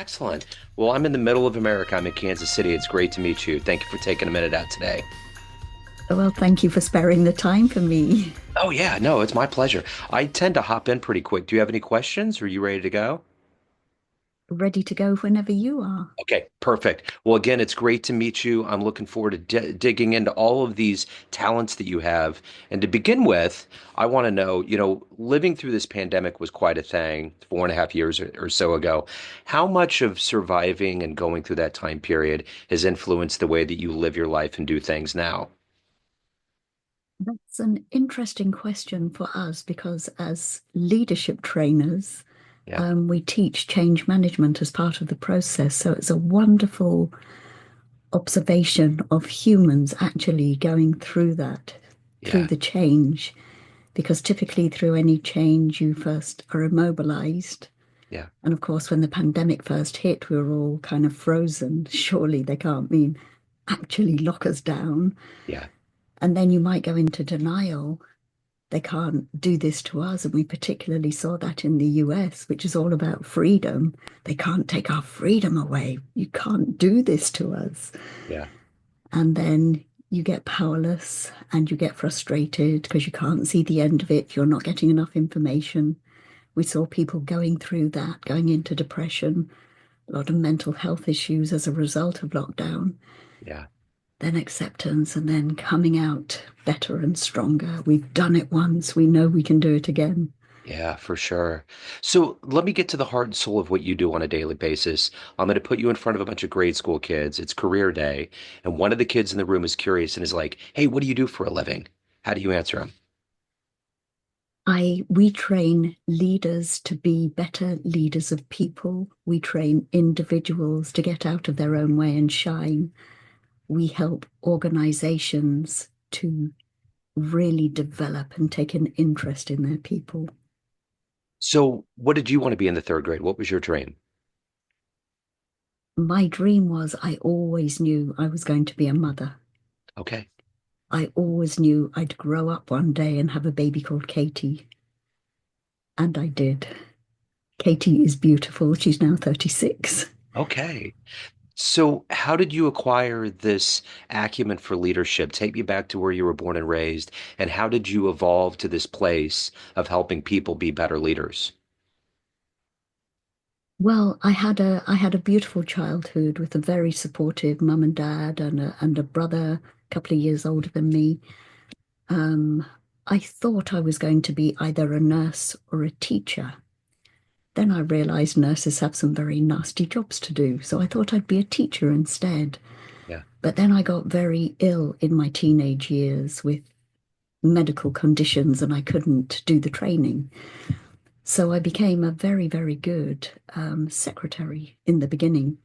Excellent. Well, I'm in the middle of America. I'm in Kansas City. It's great to meet you. Thank you for taking a minute out today. Well, thank you for sparing the time for me. Oh, yeah, no, it's my pleasure. I tend to hop in pretty quick. Do you have any questions? Are you ready to go? Ready to go whenever you are. Okay, perfect. Well, again, it's great to meet you. I'm looking forward to digging into all of these talents that you have. And to begin with, I want to know, living through this pandemic was quite a thing 4.5 years or so ago. How much of surviving and going through that time period has influenced the way that you live your life and do things now? That's an interesting question for us because, as leadership trainers, Yeah, we teach change management as part of the process. So it's a wonderful observation of humans actually going through that, through yeah, the change, because typically through any change, you first are immobilized. yeah, And of course, when the pandemic first hit, we were all kind of frozen. Surely they can't mean actually lock us down. yeah. And then you might go into denial. They can't do this to us. And we particularly saw that in the US, which is all about freedom. They can't take our freedom away. You can't do this to us. Yeah. And then you get powerless and you get frustrated because you can't see the end of it. You're not getting enough information. We saw people going through that, going into depression, a lot of mental health issues as a result of lockdown, Yeah. then acceptance, and then coming out better and stronger. We've done it once, we know we can do it again. Yeah, for sure. So let me get to the heart and soul of what you do on a daily basis. I'm going to put you in front of a bunch of grade school kids. It's career day. And one of the kids in the room is curious and is like, "Hey, what do you do for a living?" How do you answer him? We train leaders to be better leaders of people. We train individuals to get out of their own way and shine. We help organizations to really develop and take an interest in their people. So what did you want to be in the third grade? What was your dream? My dream was I always knew I was going to be a mother. Okay. I always knew I'd grow up one day and have a baby called Katie. And I did. Katie is beautiful. She's now 36. Okay. So how did you acquire this acumen for leadership? Take me back to where you were born and raised, and how did you evolve to this place of helping people be better leaders? Well, I had a beautiful childhood with a very supportive mum and dad and a brother a couple of years older than me. Um, I thought I was going to be either a nurse or a teacher. Then I realized nurses have some very nasty jobs to do, so I thought I'd be a teacher instead. Yeah. But then I got very ill in my teenage years with medical conditions and I couldn't do the training. So I became a very, very good secretary in the beginning.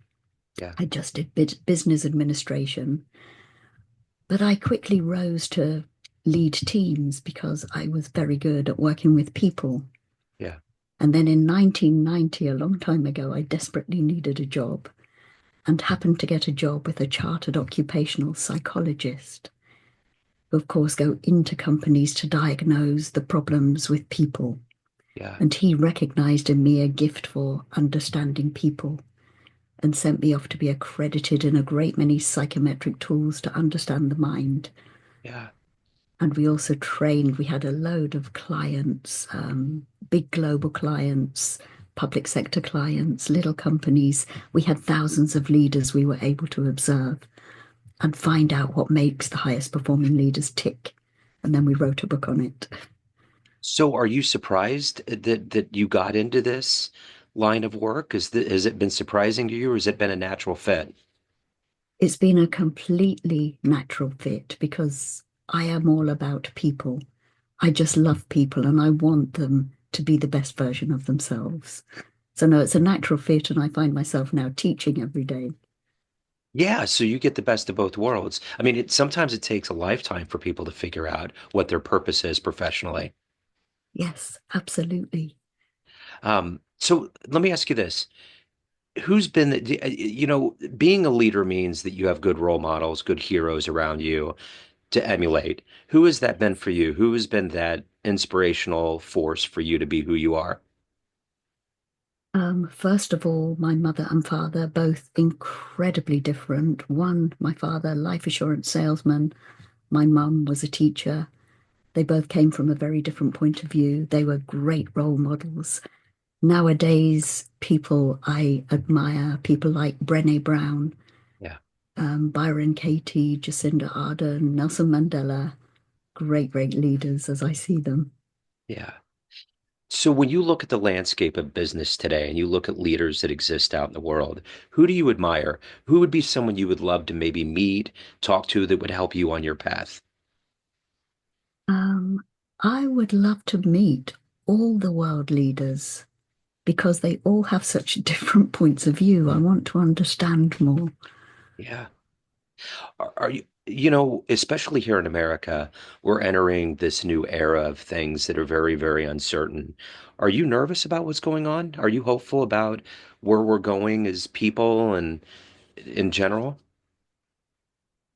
Yeah. I just did business administration, but I quickly rose to lead teams because I was very good at working with people. Yeah. And then in 1990, a long time ago, I desperately needed a job and happened to get a job with a chartered occupational psychologist who, of course, go into companies to diagnose the problems with people. Yeah. And he recognized in me a gift for understanding people and sent me off to be accredited in a great many psychometric tools to understand the mind. Yeah. And we also trained, we had a load of clients, big global clients, public sector clients, little companies. We had thousands of leaders we were able to observe and find out what makes the highest performing leaders tick. And then we wrote a book on it. So are you surprised that you got into this line of work? Has it been surprising to you, or has it been a natural fit? It's been a completely natural fit because I am all about people. I just love people and I want them to be the best version of themselves. So, no, it's a natural fit, and I find myself now teaching every day. Yeah, so you get the best of both worlds. I mean, sometimes it takes a lifetime for people to figure out what their purpose is professionally. Yes, absolutely. So let me ask you this. Who's been being a leader means that you have good role models, good heroes around you to emulate. Who has that been for you? Who has been that inspirational force for you to be who you are? First of all, my mother and father, both incredibly different. One, my father, life assurance salesman. My mum was a teacher. They both came from a very different point of view. They were great role models. Nowadays, people I admire, people like Brené Brown, Yeah. Byron Katie, Jacinda Ardern, Nelson Mandela, great, great leaders as I see them. Yeah. So when you look at the landscape of business today and you look at leaders that exist out in the world, who do you admire? Who would be someone you would love to maybe meet, talk to that would help you on your path? Um, I would love to meet all the world leaders because they all have such different points of view. I want to understand more. Yeah. Are you, especially here in America, we're entering this new era of things that are very, very uncertain. Are you nervous about what's going on? Are you hopeful about where we're going as people and in general?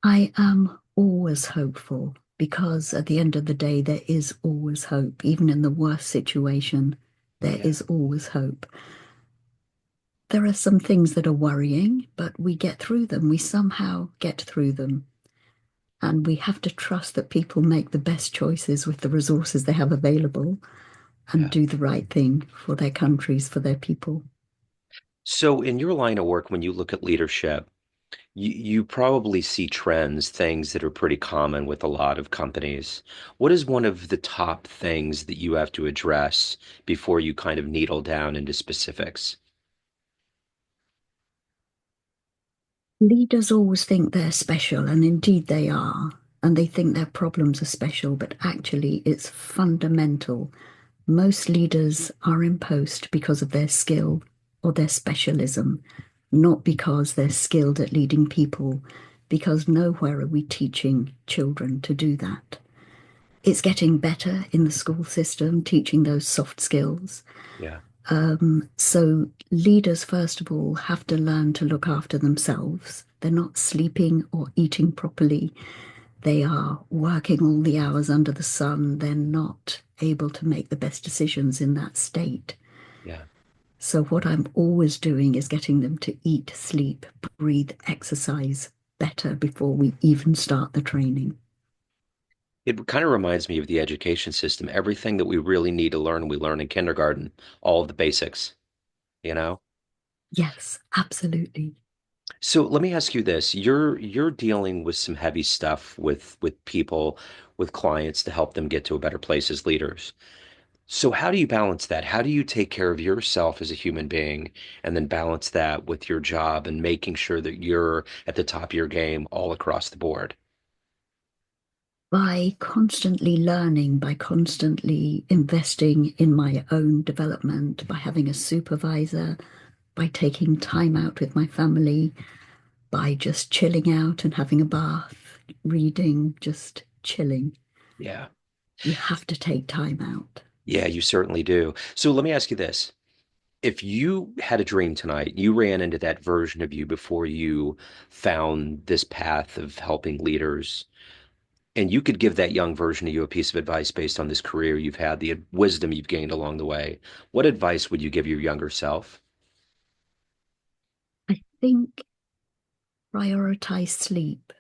I am always hopeful because at the end of the day, there is always hope. Even in the worst situation, there Yeah. is always hope. There are some things that are worrying, but we get through them. We somehow get through them. And we have to trust that people make the best choices with the resources they have available and Yeah. do the right thing for their countries, for their people. So in your line of work, when you look at leadership, you probably see trends, things that are pretty common with a lot of companies. What is one of the top things that you have to address before you kind of needle down into specifics? Leaders always think they're special, and indeed they are. And they think their problems are special, but actually it's fundamental. Most leaders are in post because of their skill or their specialism, not because they're skilled at leading people, because nowhere are we teaching children to do that. It's getting better in the school system, teaching those soft skills. Yeah. So leaders, first of all, have to learn to look after themselves. They're not sleeping or eating properly. They are working all the hours under the sun. They're not able to make the best decisions in that state. Yeah. So what I'm always doing is getting them to eat, sleep, breathe, exercise better before we even start the training. It kind of reminds me of the education system. Everything that we really need to learn, we learn in kindergarten, all of the basics, you know? Yes, absolutely. So let me ask you this. You're dealing with some heavy stuff with people, with clients to help them get to a better place as leaders. So how do you balance that? How do you take care of yourself as a human being and then balance that with your job and making sure that you're at the top of your game all across the board? By constantly learning, by constantly investing in my own development, by having a supervisor, by taking time out with my family, by just chilling out and having a bath, reading, just chilling. Yeah. You have to take time out. Yeah, you certainly do. So let me ask you this. If you had a dream tonight, you ran into that version of you before you found this path of helping leaders, and you could give that young version of you a piece of advice based on this career you've had, the wisdom you've gained along the way, what advice would you give your younger self? I think prioritize sleep.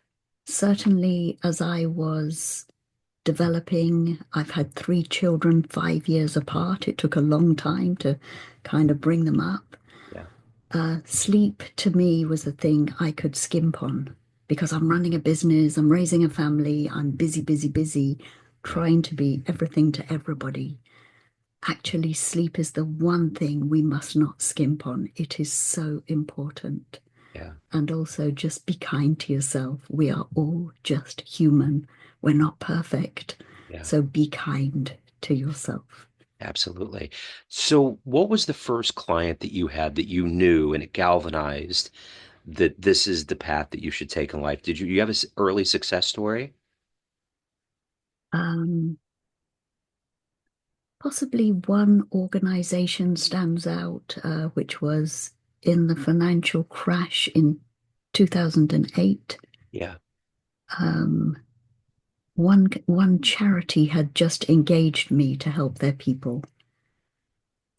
Certainly, as I was developing, I've had three children 5 years apart. It took a long time to kind of bring them up. Yeah, Sleep to me was a thing I could skimp on because I'm running a business, I'm raising a family, I'm busy, busy, busy, yeah, trying to be everything to everybody. Actually, sleep is the one thing we must not skimp on. It is so important. yeah, And also, just be kind to yourself. We are all just human. We're not perfect. yeah, So be kind to yourself. absolutely. So, what was the first client that you had that you knew and it galvanized that this is the path that you should take in life? Did you have an early success story? Um, Possibly one organization stands out, which was in the financial crash in 2008. Yeah, Um, one charity had just engaged me to help their people,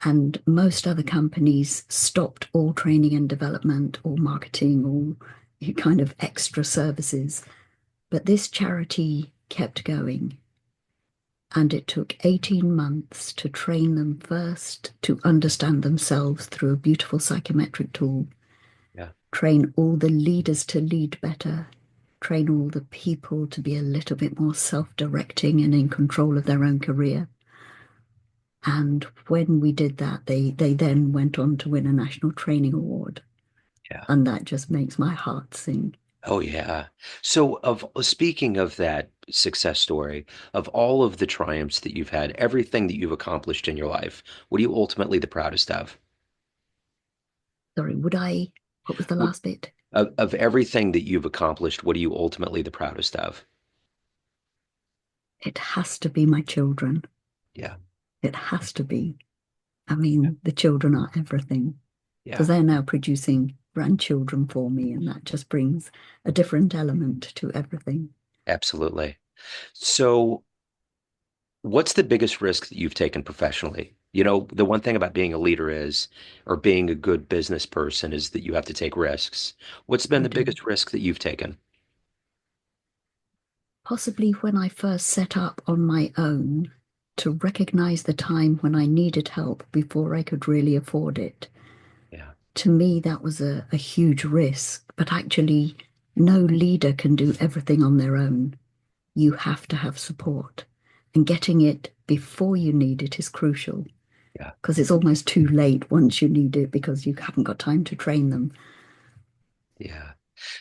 And most other companies stopped all training and development, all marketing, all kind of extra services. But this charity kept going. And it took 18 months to train them first to understand themselves through a beautiful psychometric tool, Yeah. train all the leaders to lead better, train all the people to be a little bit more self-directing and in control of their own career. And when we did that, they then went on to win a national training award. Yeah. And that just makes my heart sing. Oh yeah. So of speaking of that success story, of all of the triumphs that you've had, everything that you've accomplished in your life, what are you ultimately the proudest of? Sorry, what was the What, last bit? of everything that you've accomplished, what are you ultimately the proudest of? It has to be my children. Yeah. It has to be. I Yeah. mean, the children are everything because Yeah. they're now producing grandchildren for me, and that just brings a different element to everything. Absolutely. So what's the biggest risk that you've taken professionally? You know, the one thing about being a leader is, or being a good business person is that you have to take risks. What's been I the do. biggest risk that you've taken? Possibly when I first set up on my own to recognize the time when I needed help before I could really afford it. Yeah. To me, that was a huge risk, but actually, no leader can do everything on their own. You have to have support, and getting it before you need it is crucial Yeah. because it's almost too late once you need it because you haven't got time to train them. Yeah.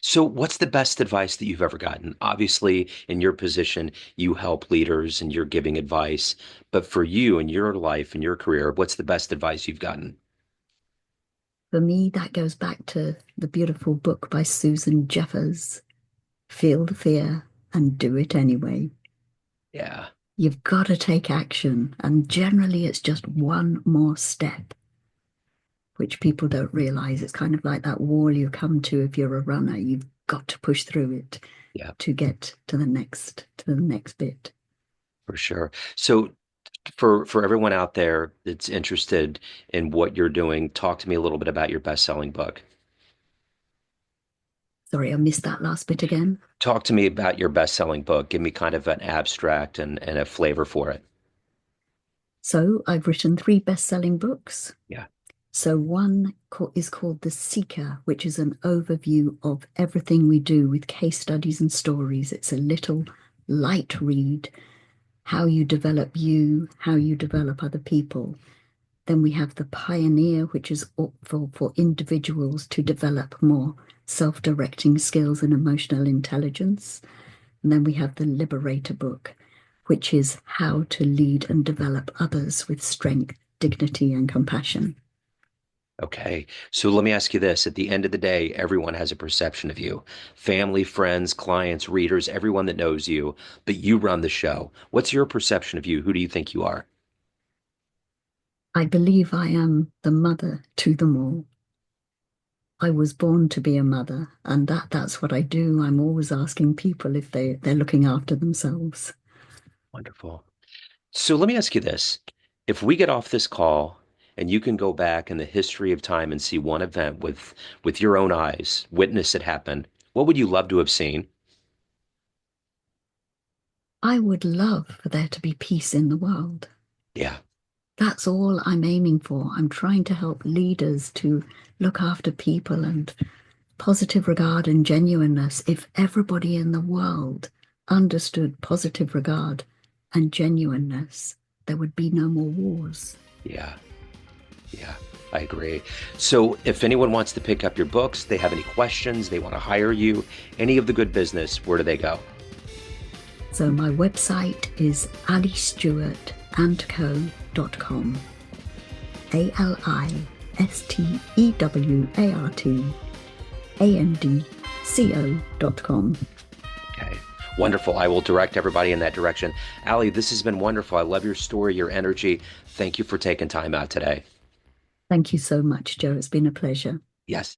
So, what's the best advice that you've ever gotten? Obviously, in your position, you help leaders and you're giving advice. But for you in your life and your career, what's the best advice you've gotten? For me, that goes back to the beautiful book by Susan Jeffers, Feel the Fear and Do It Anyway. Yeah. You've got to take action, and generally, it's just one more step, which people don't realize. It's kind of like that wall you come to if you're a runner. You've got to push through it Yeah, to get to the next bit. for sure. So, for everyone out there that's interested in what you're doing, talk to me a little bit about your best-selling book. Sorry, I missed that last bit again. Talk to me about your best-selling book. Give me kind of an abstract and a flavor for it. So I've written three best-selling books. Yeah. So one is called The Seeker, which is an overview of everything we do with case studies and stories. It's a little light read, how you develop you, how you develop other people. Then we have The Pioneer, which is for individuals to develop more self-directing skills and emotional intelligence. And then we have the Liberator book, which is how to lead and develop others with strength, dignity, and compassion. Okay. So let me ask you this. At the end of the day, everyone has a perception of you. Family, friends, clients, readers, everyone that knows you, but you run the show. What's your perception of you? Who do you think you are? I believe I am the mother to them all. I was born to be a mother, and that's what I do. I'm always asking people if they're looking after themselves. Wonderful. So let me ask you this. If we get off this call and you can go back in the history of time and see one event with your own eyes, witness it happen, what would you love to have seen? I would love for there to be peace in the world. Yeah. That's all I'm aiming for. I'm trying to help leaders to look after people and positive regard and genuineness. If everybody in the world understood positive regard and genuineness, there would be no more wars. Yeah. Yeah. I agree. So if anyone wants to pick up your books, they have any questions, they want to hire you, any of the good business, where do they go? So my website is alistewartandco.com. ALISTEWARTANDCO.com. Okay. Wonderful. I will direct everybody in that direction. Ali, this has been wonderful. I love your story, your energy. Thank you for taking time out today. Thank you so much, Joe. It's been a pleasure. Yes.